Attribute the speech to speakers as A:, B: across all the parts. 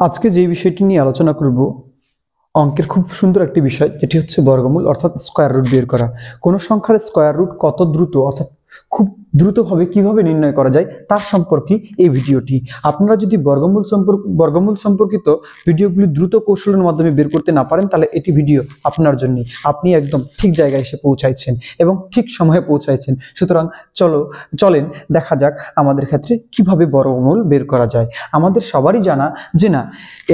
A: আজকে যে বিষয়টি নিয়ে আলোচনা করব অঙ্কের খুব সুন্দর একটি বিষয়, যেটি হচ্ছে বর্গমূল অর্থাৎ স্কয়ার রুট বের করা। কোন সংখ্যার স্কয়ার রুট কত দ্রুত অর্থাৎ খুব দ্রুতভাবে কিভাবে নির্ণয় করা যায় তার সম্পর্কে এই ভিডিওটি। আপনারা যদি বর্গমূল সম্পর্কিত ভিডিওগুলি দ্রুত কৌশলের মাধ্যমে বের করতে না পারেন, তাহলে এটি ভিডিও আপনার জন্য। আপনি একদম ঠিক জায়গায় এসে পৌঁছাইছেন এবং ঠিক সময়ে পৌঁছাইছেন। সুতরাং চলেন দেখা যাক আমাদের ক্ষেত্রে কিভাবে বর্গমূল বের করা যায়। আমাদের সবারই জানা যে না,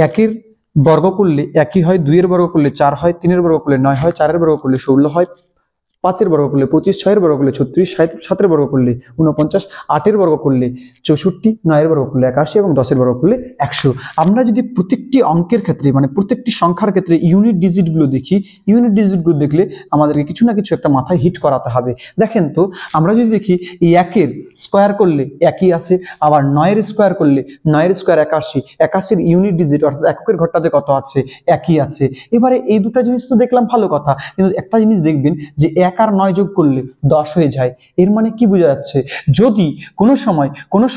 A: একের বর্গ করলে একই হয়, দুইয়ের বর্গ করলে 4 হয়, তিনের বর্গ করলে 9 হয়, চারের বর্গ করলে 16 হয়, পাঁচের বর্গ করলে 25, ছয়ের বর্গ করলে 36, সাতের বর্গ করলে 49, আটের বর্গ করলে 64, নয়ের বর্গ করলে 81 এবং 10-এর বর্গ করলে 100। আমরা যদি প্রত্যেকটি অঙ্কের ক্ষেত্রে মানে প্রত্যেকটি সংখ্যার ক্ষেত্রে ইউনিট ডিজিটগুলো দেখি, ইউনিট ডিজিটগুলো দেখলে আমাদেরকে কিছু না কিছু একটা মাথায় হিট করাতে হবে। দেখেন তো, আমরা যদি দেখি এই একের স্কোয়ার করলে একই আসে, আবার 9-এর স্কোয়ার করলে 9-এর স্কোয়ার 81, 81-এর ইউনিট ডিজিট অর্থাৎ এককের ঘরটাতে কত আছে? একই আছে। এবারে এই দুটা জিনিস তো দেখলাম ভালো কথা, কিন্তু একটা জিনিস দেখবেন যে 1 আর 9 যোগ করলে 10 হয়ে যায়। এর মানে কি বোঝা যাচ্ছে? যদি কোনো সময় কোনো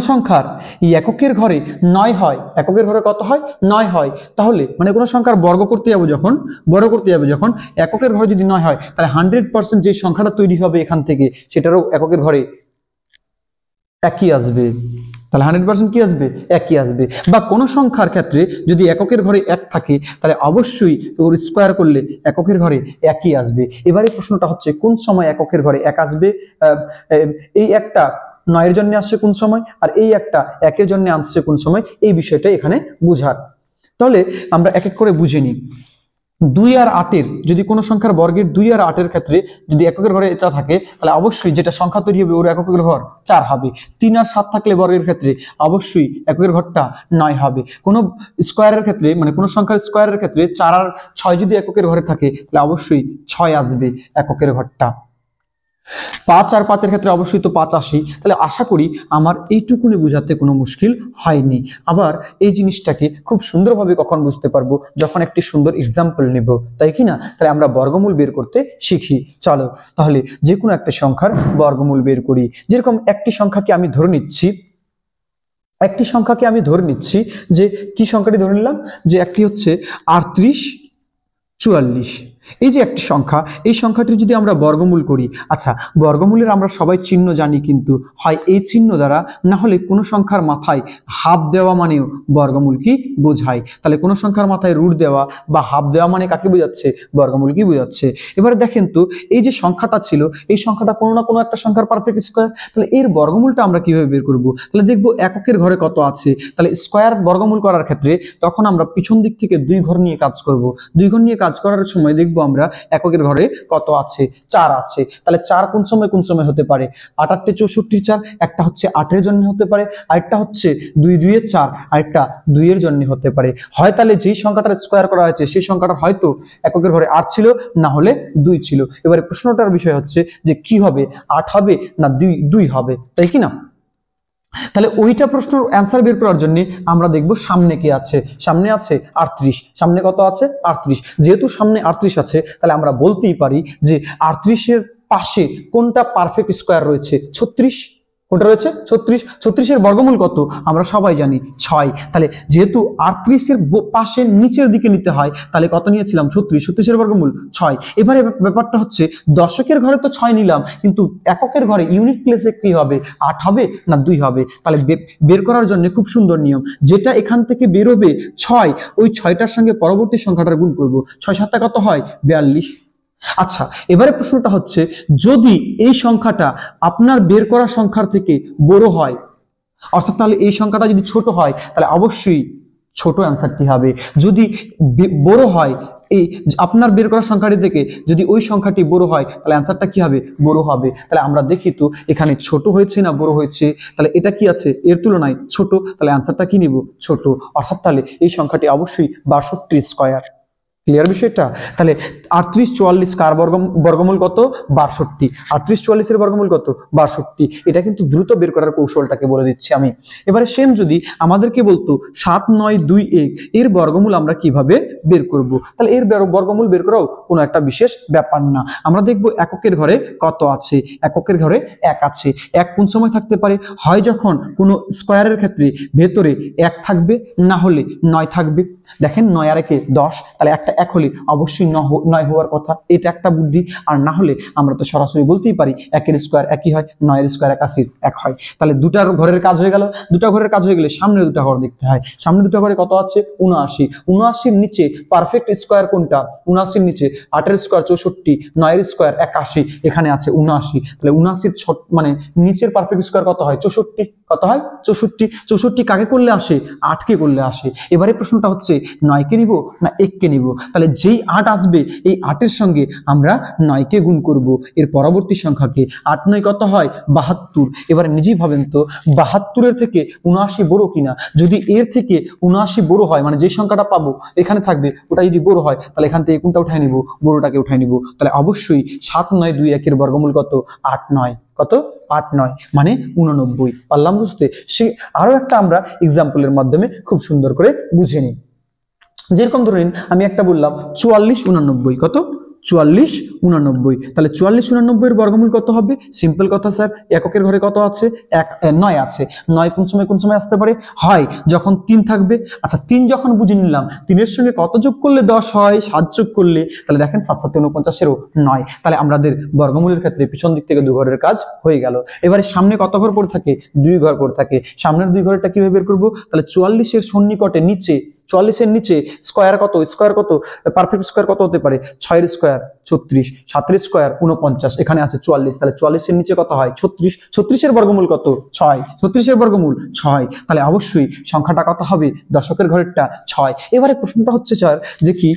A: সংখ্যার এই এককের ঘরে 9 হয়, এককের ঘরে কত হয়? 9 হয়, তাহলে মানে কোনো সংখ্যার বর্গ করতে যাবো যখন এককের ঘরে যদি 9 হয়, তাহলে 100% যে সংখ্যাটা তৈরি হবে এখান থেকে সেটারও এককের ঘরে একই আসবে। তাহলে 100% কি আসবে? একই আসবে। বা কোনো সংখ্যার ক্ষেত্রে যদি এককের ঘরে 1 থাকে, তাহলে অবশ্যই ওর স্কোয়ার করলে এককের ঘরে একই আসবে। এবারে প্রশ্নটা হচ্ছে কোন সময় এককের ঘরে 1 আসবে? এই একটা 9-এর জন্য আসছে কোন সময়, আর এই একটা 1-এর জন্য আসছে কোন সময়, এই বিষয়টা এখানে বুঝার। তাহলে আমরা এক এক করে বুঝে নিই। 2 আর 8-এর যদি কোনো সংখ্যার বর্গের 2 আর 8-এর ক্ষেত্রে যদি এককের ঘরে এটা থাকে, তাহলে অবশ্যই যেটা সংখ্যা তৈরি হবে ওর এককের ঘর 4 হবে। 3 আর 7 থাকলে বর্গের ক্ষেত্রে অবশ্যই এককের ঘরটা 9 হবে। কোনো স্কোয়ারের ক্ষেত্রে মানে কোনো সংখ্যার স্কোয়ারের ক্ষেত্রে 4 আর 6 যদি এককের ঘরে থাকে, তাহলে অবশ্যই 6 আসবে এককের ঘরটা। 5 আর 5-এর ক্ষেত্রে অবশ্যই তো 5 আসেই। তাহলে আশা করি আমার এইটুকুনি বোঝাতে কোনো মুশকিল হয়নি। আবার এই জিনিসটাকে খুব সুন্দরভাবে কখন বুঝতে পারবো? যখন একটি সুন্দর এক্সাম্পল নেব, তাই কি না? তাহলে আমরা বর্গমূল বের করতে শিখি। চলো তাহলে যে কোনো একটা সংখ্যার বর্গমূল বের করি। যেরকম একটি সংখ্যাকে আমি ধরে নিচ্ছি যে কি সংখ্যাটি ধরে নিলাম, যে একটি হচ্ছে 38, 44। এই যে একটি সংখ্যা, এই সংখ্যাটির যদি আমরা বর্গমূল করি, আচ্ছা বর্গমূলের আমরা সবাই চিহ্ন জানি, কিন্তু হয় এই চিহ্ন দ্বারা, না হলে কোনো সংখ্যার মাথায় হাফ দেওয়া মানেও বর্গমূল কি বোঝায়। তাহলে কোনো সংখ্যার মাথায় রুট দেওয়া বা হাফ দেওয়া মানে কাকে বোঝাচ্ছে? বর্গমূল কি বোঝাচ্ছে। এবারে দেখেন তো, এই যে সংখ্যাটা ছিল, এই সংখ্যাটা কোনো না কোনো একটা সংখ্যার পারফেক্ট স্কোয়ার। তাহলে এর বর্গমূলটা আমরা কিভাবে বের করব? তাহলে দেখবো এককের ঘরে কত আছে, তাহলে স্কোয়ার বর্গমূল করার ক্ষেত্রে তখন আমরা পিছন দিক থেকে 2 ঘর নিয়ে কাজ করব। 2 ঘর নিয়ে কাজ করার সময় দেখবো আমরা এককের ঘরে কত আছে? 4 আছে। তাহলে 4 কোন সময় হতে পারে? 8 8 64 4, একটা হচ্ছে 8-এর জন্য হতে পারে, আরেকটা হচ্ছে 2 2 এর 4, আরেকটা 2 এর জন্য হতে পারে। হয় তাহলে যেই সংখ্যাটার স্কোয়ার করা হয়েছে সেই সংখ্যাটা হয়তো এককের ঘরে 8 ছিল, না হলে 2 ছিল। এবারে প্রশ্নটার বিষয় হচ্ছে যে কি হবে? 8 হবে না 2 হবে, তাই কি না? তাহলে ওইটা প্রশ্নের অ্যান্সার বের করার জন্য আমরা দেখব সামনে কে আছে। সামনে আছে 38। সামনে কত আছে? 38। যেহেতু সামনে 38 আছে, তাহলে আমরা বলতেই পারি যে 38-এর পাশে কোনটা পারফেক্ট স্কোয়ার রয়েছে? 36। কোনটা রয়েছে? 36। 36-এর বর্গমূল কত? আমরা সবাই জানি 6। তাহলে যেহেতু 38-এর পাশে নিচের দিকে নিতে হয়, তাহলে কত নিয়েছিলাম? 36। 36-এর বর্গমূল 6। এবারে ব্যাপারটা হচ্ছে দশকের ঘরে তো 6 নিলাম, কিন্তু এককের ঘরে ইউনিট প্লেসে কি হবে? 8 হবে না 2 হবে? তাহলে বের করার জন্য খুব সুন্দর নিয়ম, যেটা এখান থেকে বেরোবে 6, ওই 6টার সঙ্গে পরবর্তী সংখ্যাটার গুণ করব। 6 7 কত হয়? 42। আচ্ছা, এবারে প্রশ্নটা হচ্ছে, যদি এই সংখ্যাটা আপনার বের করা সংখ্যার থেকে বড় হয়, অর্থাৎ তাহলে এই সংখ্যাটা যদি ছোট হয়, তাহলে অবশ্যই ছোট অ্যান্সারটি হবে। যদি বড় হয়, এই আপনার বের করা সংখ্যাটি থেকে যদি ওই সংখ্যাটি বড় হয়, তাহলে অ্যান্সারটা কি হবে? বড় হবে। তাহলে আমরা দেখি তো এখানে ছোট হয়েছে না বড় হয়েছে? তাহলে এটা কি আছে? এর তুলনায় ছোট, তাহলে অ্যান্সারটা কি নিব? ছোট। অর্থাৎ তাহলে এই সংখ্যাটি অবশ্যই 62 স্কয়ার। ক্লিয়ার বিষয়টা? তাহলে 38 44 কার বর্গমূল কত? 62। 38 44 এর বর্গমূল কত? 62। এটা কিন্তু দ্রুত বের করার কৌশলটাকে বলে দিচ্ছি আমি। এবারে সেম যদি আমাদেরকে বলতো 7921 এর বর্গমূল আমরা কিভাবে বের করব, তাহলে এর বর্গমূল বের করাও কোনো একটা বিশেষ ব্যাপার না। আমরা দেখব এককের ঘরে কত আছে। এককের ঘরে 1 আছে। 1 কোন সময় থাকতে পারে? হয় যখন কোনো স্কোয়ারের ক্ষেত্রে ভেতরে 1 থাকবে, না হলে 9 থাকবে। দেখেন 9 আর 1 10, তাহলে একটা 1 হলে অবশ্যই 9 হওয়ার কথা, এটা একটা বুদ্ধি। আর না হলে আমরা তো সরাসরি বলতেই পারি 1 এর স্কোয়ার 1ই হয়, 9 এর স্কোয়ার 81 1 হয়। তাহলে দুটার ঘরের কাজ হয়ে গেল। দুটা ঘরের কাজ হয়ে গেলে সামনে দুটা ঘর দেখতে হয়। সামনে দুটা ঘরে কত আছে? 79। 79 নিচে পারফেক্ট স্কোয়ার কোনটা? 79 নিচে 8 এর স্কোয়ার 64, 9 এর স্কোয়ার 81, এখানে আছে 79। তাহলে 79 মানে নিচের পারফেক্ট স্কোয়ার কত হয়? 64। কত হয়? 64। 64 কাকে করলে আসে? 8 কে করলে আসে। এবারে প্রশ্নটা হচ্ছে 9 কে নিব না 1 কে নিব? তাহলে যেই 8 আসবে এই 8 এর সঙ্গে আমরা 9 কে গুণ করব এর পরবর্তী সংখ্যাকে। 8 9 কত হয়? 72। এবারে নিজেই ভাবেন তো 72 এর থেকে 79 বড় কিনা। যদি এর থেকে 79 বড় হয়, মানে যে সংখ্যাটা পাবো এখানে থাকবে ওটা যদি বড় হয়, তাহলে এখান থেকে কোনটা উঠাই নিব? বড়টাকে উঠাই নিব। তাহলে অবশ্যই 7921 এর বর্গমূল কত? 8 9। কত? 8 9 মানে 89। পারলাম বুঝতে? সে আরো একটা আমরা এক্সাম্পলের মাধ্যমে খুব সুন্দর করে বুঝে নিই। যেরকম ধরুন আমি একটা বললাম 44 89। কত? 44 89। তাহলে 44 89 এর বর্গমূল কত হবে? সিম্পল কথা স্যার, এককের ঘরে কত আছে? 9 আছে। 9 কোন সময় আসতে পারে? হয় যখন 3 থাকবে। আচ্ছা 3 যখন বুঝে নিলাম, 3 এর সঙ্গে কত যোগ করলে 10 হয়? 7 যোগ করলে, তাহলে দেখেন 7 7 49 এরও 9। তাহলে আমাদের বর্গমূলের ক্ষেত্রে পিছন দিক থেকে 2 ঘরের কাজ হয়ে গেল। এবারে সামনে কত ঘর পড়ে থাকে? 2 ঘর পড়ে থাকে। সামনের 2 ঘরটা কিভাবে বের করব? তাহলে 44 এর সন্নিকটে নিচে, 44 এর নিচে স্কোয়ার কত? স্কোয়ার কত? পারফেক্ট স্কোয়ার কত হতে পারে? 6 এর স্কোয়ার 36, 7 এর স্কোয়ার 49, এখানে আছে 44। তাহলে 44 এর নিচে কত হয়? 36। 36 এর বর্গমূল কত? 6। 36 এর বর্গমূল 6। তাহলে অবশ্যই সংখ্যাটা কত হবে? দশকের ঘরেরটা 6। এবারে প্রশ্নটা হচ্ছে স্যার যে কি,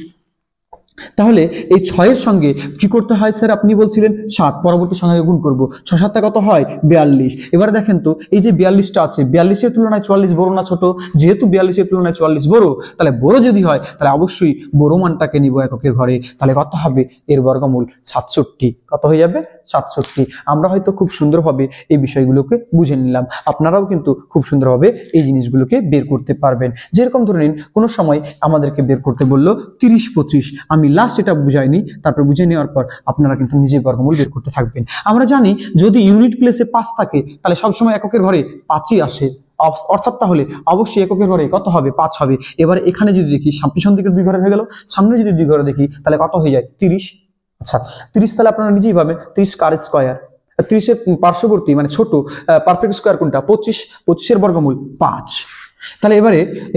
A: তাহলে এই 6 এর সঙ্গে কি করতে হয় স্যার? আপনি বলছিলেন 7, পরবর্তী সংখ্যাকে গুণ করব। 6 7 কত হয়? 42। এবারে দেখেন তো এই যে 42টা আছে, 42 এর তুলনায় 44 বড় না ছোট? যেহেতু 42 এর তুলনায় 44 বড়, তাহলে বড় যদি হয় তাহলে অবশ্যই বড় মানটাকে নিব এককের ঘরে। তাহলে কত হবে? এর বর্গমূল 67। কত হয়ে যাবে? 67। আমরা হয়তো খুব সুন্দরভাবে এই বিষয়গুলোকে বুঝে নিলাম, আপনারাও কিন্তু খুব সুন্দরভাবে এই জিনিসগুলোকে বের করতে পারবেন। যেরকম ধরে নিন কোনো সময় আমাদেরকে বের করতে বললো 30 25, আমি লাস্ট এটা বুঝাইনি, তারপর বুঝে নেওয়ার পর আপনারা কিন্তু নিজে বর্গমূল বের করতে থাকবেন। আমরা জানি যদি ইউনিট প্লেসে 5 থাকে তাহলে সবসময় এককের ঘরে 5ই আসে, অর্থাৎ তাহলে অবশ্যই এককের ঘরে কত হবে? 5 হবে। এবারে এখানে যদি দেখি পিছন দিকের 2 ঘরে হয়ে গেল, সামনে যদি 2 ঘরে দেখি তাহলে কত হয়ে যায়? 30। আচ্ছা 30 তাহলে আপনারা নিজেই ভাবেন 30 কার স্কোয়ার, 30 এর পার্শ্ববর্তী মানে ছোট পারফেক্ট স্কোয়ার কোনটা? 25। 25 এর বর্গমূল 5। তাহলে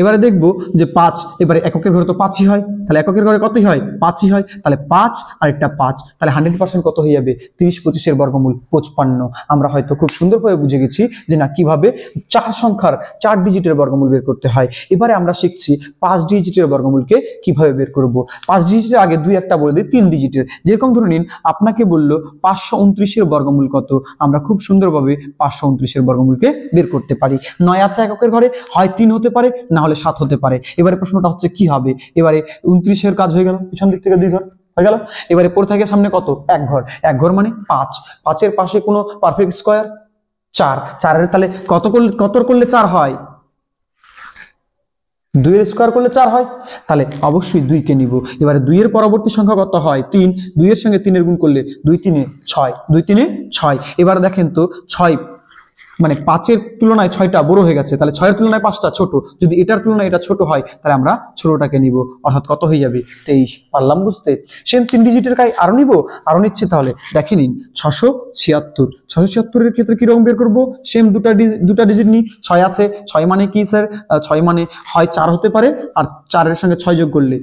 A: এবারে দেখবো যে 5, এবারে এককের ঘরে তো 5ই হয়, তাহলে এককের ঘরে কতই হয়? 5ই হয়। তাহলে 5 আর একটা 5, তাহলে 100% কত হয়ে যাবে? 30 25 এর বর্গমূল 55। আমরা হয়তো খুব সুন্দরভাবে বুঝে গেছি যে না কিভাবে 4 সংখ্যার 4 ডিজিটের বর্গমূল বের করতে হয়। এবারে আমরা শিখছি 5 ডিজিটের বর্গমূলকে কিভাবে বের করব। 5 ডিজিটের আগে 2 একটা বলে দিই 3 ডিজিটের। যেরকম ধরে নিন আপনাকে বললো 529 এর বর্গমূল কত? আমরা খুব সুন্দরভাবে 529 এর বর্গমূলকে বের করতে পারি। 9 আছে এককের ঘরে, হয় 3 হতে পারে না হলে 7 হতে পারে। এবারে প্রশ্নটা হচ্ছে কি হবে? এবারে 29 এর কাজ হয়ে গেল, পিছন দিক থেকে 2 ঘর হয়ে গেল। এবারে পড়ে থাকে সামনে কত? 1 ঘর। 1 ঘর মানে 5। 5 এর পাশে কোনো পারফেক্ট স্কোয়ার 4। 4 এর তাহলে কত করলে 4 হয়? 2 এর স্কোয়ার করলে 4 হয়, তাহলে অবশ্যই 2 কে নিব। এবারে 2 এর পরবর্তী সংখ্যা কত হয়? 3। 2 এর সঙ্গে 3 এর গুণ করলে 2 3 6, 2 3 6। এবার দেখেন তো 6 মানে 5 এর তুলনায় 6টা বড় হয়ে গেছে, তাহলে 6 এর তুলনায় 5টা ছোট। যদি এটার তুলনায় এটা ছোট হয় তাহলে আমরা ছোটটাকে নিব, অর্থাৎ কত হয়ে যাবে? 23। পারলাম বুঝতে? সেম 3 ডিজিটের কাজ আরো নিব, আরো নিচ্ছে। তাহলে দেখে নিন 676। 676 এর ক্ষেত্রে কি রকম বের করব? সেম দুটা ডিজিট নিই। 6 আছে, 6 মানে কি স্যার? 6 মানে হয় 4 হতে পারে, আর 4 এর সঙ্গে 6 যোগ করলে,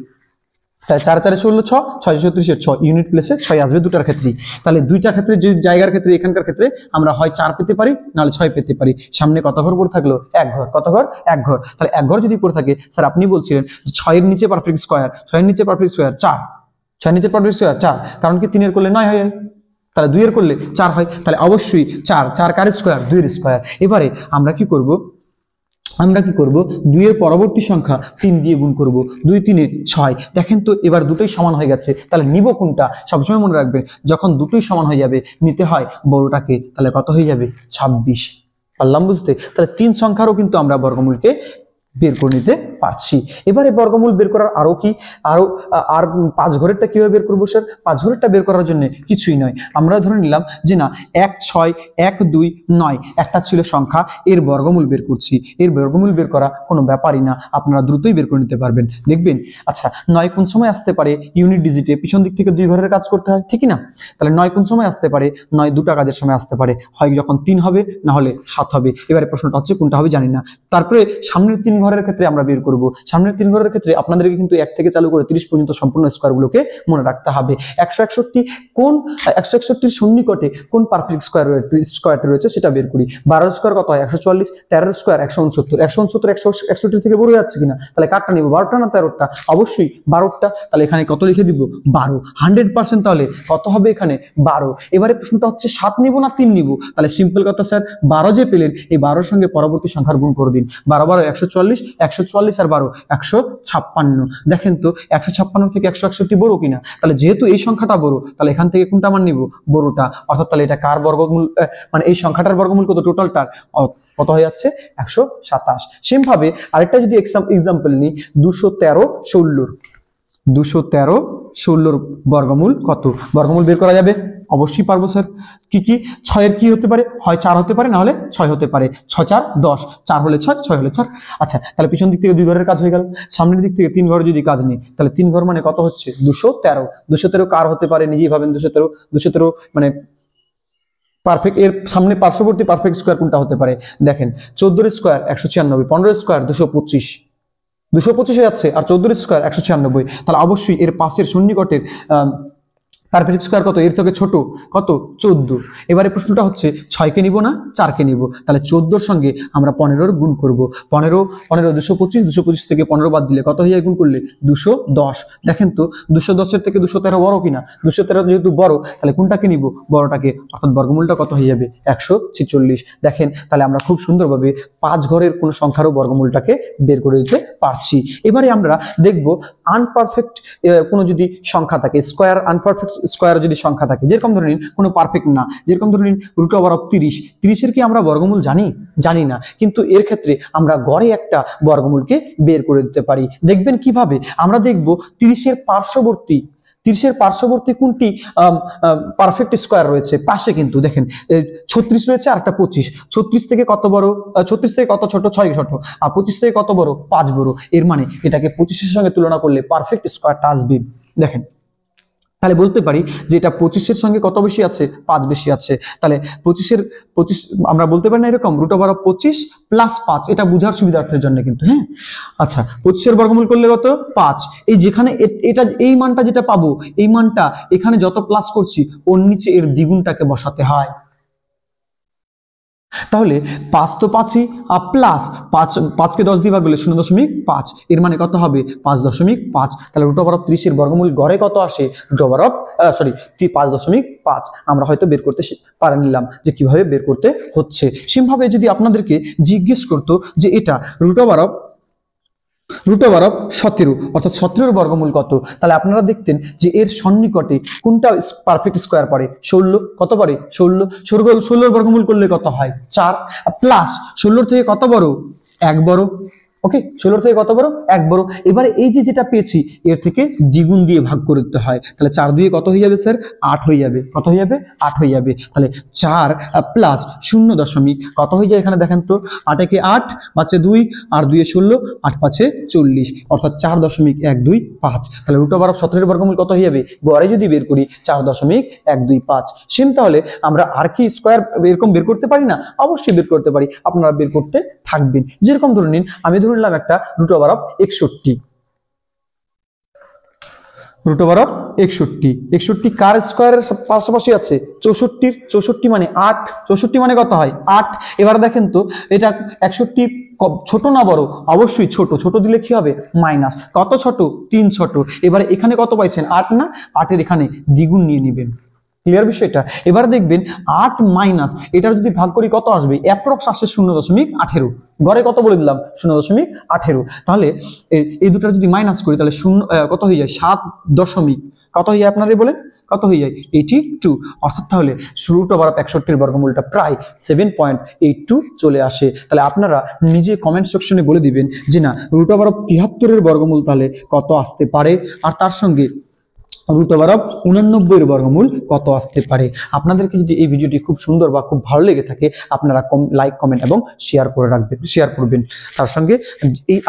A: তাই 4 4 16 6, 636 6, ইউনিট প্লেসে 6 আসবে দুটার ক্ষেত্রেই। তাহলে দুইটা ক্ষেত্রে যে জায়গার ক্ষেত্রে এখানকার ক্ষেত্রে আমরা হয় 4 পেতে পারি নাহলে 6 পেতে পারি। সামনে কত ঘর পড়ে থাকলো? 1 ঘর। কত ঘর? 1 ঘর। তাহলে 1 ঘর যদি পড়ে থাকে, স্যার আপনি বলছিলেন 6 এর নিচে পারফেক্ট স্কোয়ার, 6 এর নিচে পারফেক্ট স্কোয়ার 4, 6 এর নিচে পারফেক্ট স্কোয়ার 4, কারণ কি 3 এর করলে 9 হয়, তাহলে 2 এর করলে 4 হয়। তাহলে অবশ্যই 4 4 কার স্কোয়ার? 2 এর স্কোয়ার। এবারে আমরা কি করব? আমরা কি করব, 2 এর পরবর্তী সংখ্যা 3 দিয়ে গুণ করব, 2 3 6। দেখেন তো এবার দুটোই সমান হয়ে গেছে, তাহলে নিব কোনটা? সবসময় মনে রাখবেন যখন দুটোই সমান হয়ে যাবে নিতে হয় বড়টাকে। তাহলে কত হয়ে যাবে? 26। পারলাম বুঝতে? তাহলে 3 সংখ্যারও কিন্তু আমরা বর্গমূলকে বের করে নিতে পারছি। এবারে বর্গমূল বের করার আর 5 ঘরেরটা কিভাবে বের করবো স্যার? 5 ঘরেরটা বের করার জন্য কিছুই নয়, আমরা ধরে নিলাম যে না 1 6 1 2 9 একটা ছিল সংখ্যা, এর বর্গমূল বের করছি। এর বর্গমূল বের করা কোনো ব্যাপারই না, আপনারা দ্রুতই বের করে নিতে পারবেন দেখবেন। আচ্ছা 9 কোন সময় আসতে পারে? ইউনিট ডিজিটে পিছন দিক থেকে 2 ঘরের কাজ করতে হয়, ঠিক না? তাহলে 9 কোন সময় আসতে পারে? 9 দুটা কাজের সময় আসতে পারে, হয় যখন 3 হবে না হলে 7 হবে। এবারে প্রশ্নটা হচ্ছে কোনটা হবে জানি না। তারপরে সামনের 3 ঘরের ক্ষেত্রে আমরা বের করব। সামনের 3 ঘরের ক্ষেত্রে আপনাদেরকে কিন্তু 1 থেকে চালু করে 30 পর্যন্ত সম্পূর্ণ স্কয়ারগুলোকে মনে রাখতে হবে। 161 কোন 161 সন্নিকটে কোন পারফেক্ট স্কয়ারটি রয়েছে সেটা বের করি। 12 স্কয়ার কত হয়? 144। 13 স্কয়ার 169। 169 161 থেকে বড় হয়ে যাচ্ছে কিনা? তাহলে কাটটা নিব, 12টা না 13টা? অবশ্যই 12টা। তাহলে এখানে কত লিখে দিব? 12। 100%। তাহলে কত হবে এখানে? 12। এবারে প্রশ্নটা হচ্ছে 7 নিব না 3 নিব? তাহলে সিম্পল কথা স্যার, 12 যে পেলেন এই 12 সঙ্গে পরবর্তী সংখ্যার গুণ করে দিন। 12 12 144, 144 আর 12 156। দেখেন তো 156 থেকে 161 বড় কিনা? তাহলে যেহেতু এই সংখ্যাটা বড়, তাহলে এখান থেকে কোনটা মান নিব? বড়টা। অর্থাৎ তাহলে এটা কার বর্গমূল, মানে এই সংখ্যাটার বর্গমূল কত? টোটালটার কত হয়ে যাচ্ছে? 127। সেম ভাবে আরেকটা যদি এক্সাম্পল নিই, 213 16। 213 16 বর্গমূল কত? বর্গমূল বের করা যাবে? অবশ্যই পারবো স্যার। কি 6 এর কি হতে পারে? হয় 4 হতে পারে, না হলে 6 হতে পারে। 6 4 10, 4 হলে 6, 6 হলে 4। আচ্ছা তাহলে পিছন দিক থেকে 2 ঘরের কাজ হয়ে গেল। সামনের দিক থেকে 3 ঘর যদি কাজ নেই, তাহলে 3 ঘর মানে কত হচ্ছে? 213। 213 কার হতে পারে? নিজেই ভাবেন। 213 মানে পারফেক্ট, এর সামনে পার্শ্ববর্তী পারফেক্ট স্কয়ার কোনটা হতে পারে? দেখেন 14 এর স্কয়ার 196, 15 এর স্কয়ার 225। 225 হয়ে যাচ্ছে, আর 14 স্কয়ার 196। তাহলে অবশ্যই এর পাশের সন্নিকটের পারফেক্ট স্কয়ার কত? এর থেকে ছোট কত? 14। এবারে প্রশ্নটা হচ্ছে 6 কে নিব না 4 কে নিব? তাহলে 14 সঙ্গে আমরা 15 গুণ করব। 15 225, 225 থেকে 15 বাদ দিলে কত হয়ে যায় গুণ করলে? 210। দেখেন তো 210 এর থেকে 213 বড় কিনা? 213 যেহেতু বড়, তাহলে কোনটাকে নিব? বড়টাকে। অর্থাৎ বর্গমূলটা কত হয়ে যাবে? 146। দেখেন তাহলে আমরা খুব সুন্দরভাবে 5 ঘরের কোন সংখ্যারও বর্গমূলটাকে বের করে দিতে পারছি। এবারে আমরা দেখব আনপারফেক্ট কোনো যদি সংখ্যা থাকে, আনপারফেক্ট স্কয়ার যদি সংখ্যা থাকে, যেরকম ধরে নিন কোনো পারফেক্ট না, যেরকম ধরে নিন √30। 30 এর কি আমরা বর্গমূল জানি না, কিন্তু এর ক্ষেত্রে আমরা গড়ে একটা বর্গমূলকে বের করে দিতে পারি। দেখবেন কিভাবে? আমরা দেখব 30 এর পার্শ্ববর্তী কোনটি পারফেক্ট স্কয়ার রয়েছে পাশে, কিন্তু দেখেন 36 রয়েছে আর একটা 25। 36 থেকে কত বড়? 36 থেকে কত ছোট? 6 ছোট। আর 25 থেকে কত বড়? 5 বড়। এর মানে এটাকে 25 এর সঙ্গে তুলনা করলে পারফেক্ট স্কয়ারটা আসবে। দেখেন তাহলে বলতে পারি যে এটা 25 এর সঙ্গে কত বেশি আছে? 5 বেশি আছে। তাহলে 25 আমরা বলতে পারি না এরকম √25 + 5, এটা বোঝার সুবিধার্থের জন্য কিন্তু। হ্যাঁ আচ্ছা 25 এর বর্গমূল করলে কত? 5। এই যেখানে এটা এই মানটা যেটা পাবো, এই মানটা এখানে যত প্লাস করছি ওর নিচে এর দ্বিগুণটাকে বসাতে হয়। তাহলে 5 তো 5ই, প্লাস 5 কে 10 দিয়ে ভাগ করলে 0.5, এর মানে কত হবে? 5.5। তাহলে √30 এর বর্গমূল গড়ে কত আসে? 5.5। আমরা হয়তো বের করতে পারে নিলাম যে কিভাবে বের করতে হচ্ছে। সেমভাবে যদি আপনাদেরকে জিজ্ঞেস করতো যে এটা √17, অর্থাৎ 17 বর্গমূল কত, তাহলে আপনারা দেখতেন যে এর সন্নিকটে কোনটা পারফেক্ট স্কয়ার পড়ে? 16। কত পড়ে? 16 বর্গমূল করলে কত হয়? 4। প্লাস 16 থেকে কত বড়? 1 বড়। ওকে 16 থেকে কত বড়? 1 বড়। এবারে এই যেটা পেয়েছি এর থেকে দ্বিগুণ দিয়ে ভাগ করে দিতে হয়। তাহলে 4 দিয়ে কত হয়ে যাবে স্যার? 8 হয়ে যাবে। কত হয়ে যাবে? 8 হয়ে যাবে। তাহলে 4 প্লাস 0. কত হয়ে যায় এখানে দেখেন তো? 8 একে 8, 5 এ 2, আর 2 এ 16, 8 5 এ 40, অর্থাৎ 4.125। তাহলে √17 বর্গমূল কত হয়ে যাবে? গড়ে যদি বের করি 4.125। সেম তাহলে আমরা আর কি স্কয়ার এরকম বের করতে পারি না? অবশ্যই বের করতে পারি, আপনারা বের করতে থাকবেন। যেরকম ধরে নিন আমি ধরে নিলাম একটা √61। √61 কার স্কয়ারের পাশাপাশি আছে? 64 মানে 8। 64 মানে কত হয়? 8। এবার দেখেন তো এটা 61 ছোট না বড়? অবশ্যই ছোট। ছোট দিলে কি হবে? মাইনাস। কত ছোট? 3 ছোট। এবারে এখানে কত পাইছেন? 8 না? 8 এর এখানে দ্বিগুণ নিয়ে নেবেন। ক্লিয়ার বিষয়টা? এবার দেখবেন 8 মাইনাস এটা যদি ভাগ করি কত আসবে, অ্যাপ্রক্স আসে 0.18, ঘরে কত বলে দিলাম 0.18। তাহলে এই দুটো যদি মাইনাস করি তাহলে কত হয়ে যায় 7 দশমিক কত হয়ে যায় আপনারাই বলেন, কত হয়ে যায় 82। অর্থাৎ তাহলে √61 বর্গমূলটা প্রায় 7.82 চলে আসে। তাহলে আপনারা নিজে কমেন্ট সেকশনে বলে দিবেন যে না √73 বর্গমূল তাহলে কত আসতে পারে, আর তার সঙ্গে √89 বর্গমূল কত আসতে পারে। আপনাদেরকে যদি এই ভিডিওটি খুব সুন্দর বা খুব ভালো লেগে থাকে আপনারা লাইক কমেন্ট এবং শেয়ার করবেন। তার সঙ্গে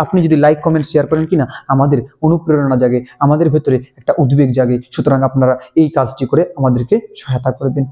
A: আপনি যদি লাইক কমেন্ট শেয়ার করেন কিনা আমাদের অনুপ্রেরণা জাগে, আমাদের ভেতরে একটা উদ্বেগ জাগে। সুতরাং আপনারা এই কাজটি করে আমাদেরকে সহায়তা করবেন।